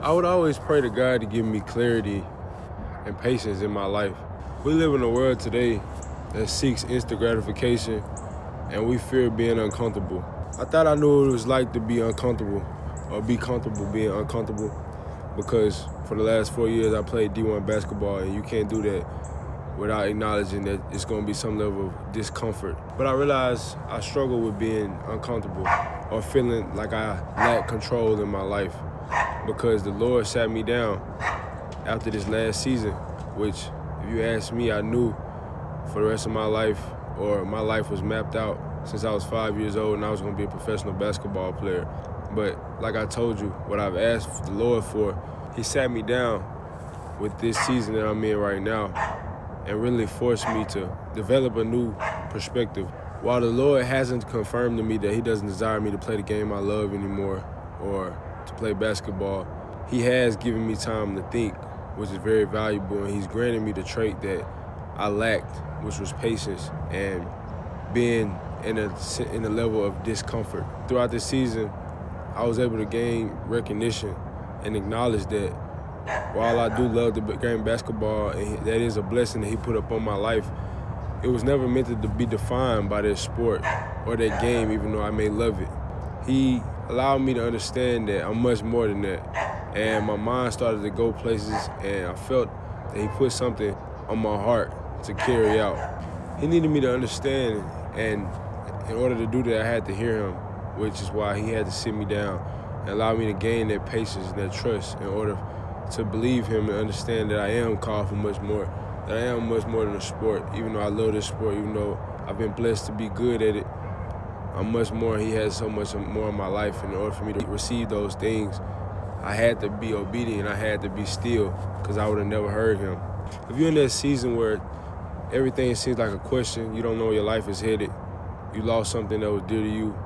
I would always pray to God to give me clarity and patience in my life. We live in a world today that seeks instant gratification, and we fear being uncomfortable. I thought I knew what it was like to be uncomfortable or be comfortable being uncomfortable because for the last 4 years I played D1 basketball, and you can't do that without acknowledging that it's going to be some level of discomfort. But I realized I struggle with being uncomfortable or feeling like I lack control in my life because the Lord sat me down after this last season, which, if you ask me, I knew for the rest of my life, or my life was mapped out since I was 5 years old and I was going to be a professional basketball player. But like I told you, what I've asked the Lord for, He sat me down with this season that I'm in right now and really forced me to develop a new perspective. While the Lord hasn't confirmed to me that He doesn't desire me to play the game I love anymore or to play basketball, He has given me time to think, which is very valuable, and He's granted me the trait that I lacked, which was patience and being in a level of discomfort. Throughout this season, I was able to gain recognition and acknowledge that while I do love the game basketball, and that is a blessing that He put up on my life, it was never meant to be defined by that sport or that game, even though I may love it. He allowed me to understand that I'm much more than that. And my mind started to go places, and I felt that He put something on my heart to carry out. He needed me to understand, and in order to do that, I had to hear Him, which is why He had to sit me down and allow me to gain that patience and that trust in order to believe Him and understand that I am called for much more, that I am much more than a sport. Even though I love this sport, even though I've been blessed to be good at it, I'm much more. He has so much more in my life. And in order for me to receive those things, I had to be obedient. I had to be still, because I would have never heard Him. If you're in that season where everything seems like a question, you don't know where your life is headed, you lost something that was dear to you,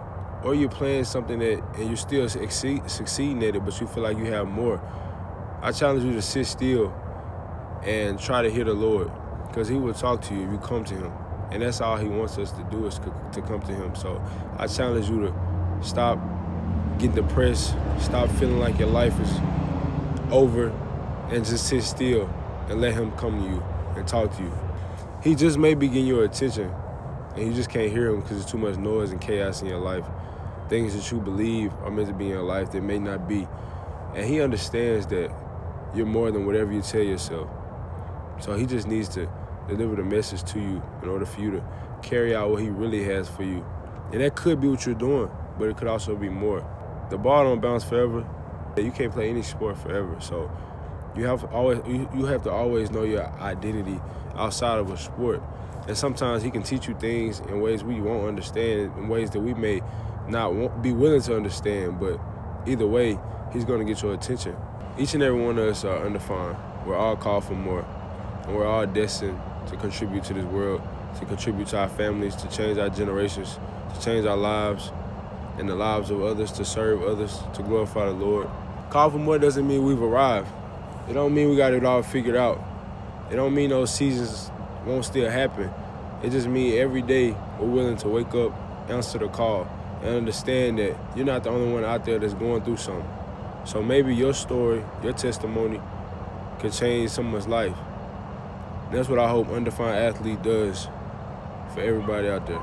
or you're playing something and you're still succeeding at it, but you feel like you have more, I challenge you to sit still and try to hear the Lord, because He will talk to you if you come to Him. And that's all He wants us to do, is to come to Him. So I challenge you to stop getting depressed, stop feeling like your life is over, and just sit still and let Him come to you and talk to you. He just may be getting your attention, and you just can't hear Him because there's too much noise and chaos in your life. Things that you believe are meant to be in your life that may not be. And He understands that you're more than whatever you tell yourself. So He just needs to deliver the message to you in order for you to carry out what He really has for you. And that could be what you're doing, but it could also be more. The ball don't bounce forever. You can't play any sport forever. So you have to always know your identity outside of a sport. And sometimes He can teach you things in ways we won't understand, in ways that we may not be willing to understand. But either way, He's going to get your attention. Each and every one of us are undefined. We're all called for more. And we're all destined to contribute to this world, to contribute to our families, to change our generations, to change our lives and the lives of others, to serve others, to glorify the Lord. Call for more doesn't mean we've arrived. It don't mean we got it all figured out. It don't mean those seasons won't still happen. It just means every day we're willing to wake up, answer the call, and understand that you're not the only one out there that's going through something. So maybe your story, your testimony could change someone's life. That's what I hope Undefined Athlete does for everybody out there.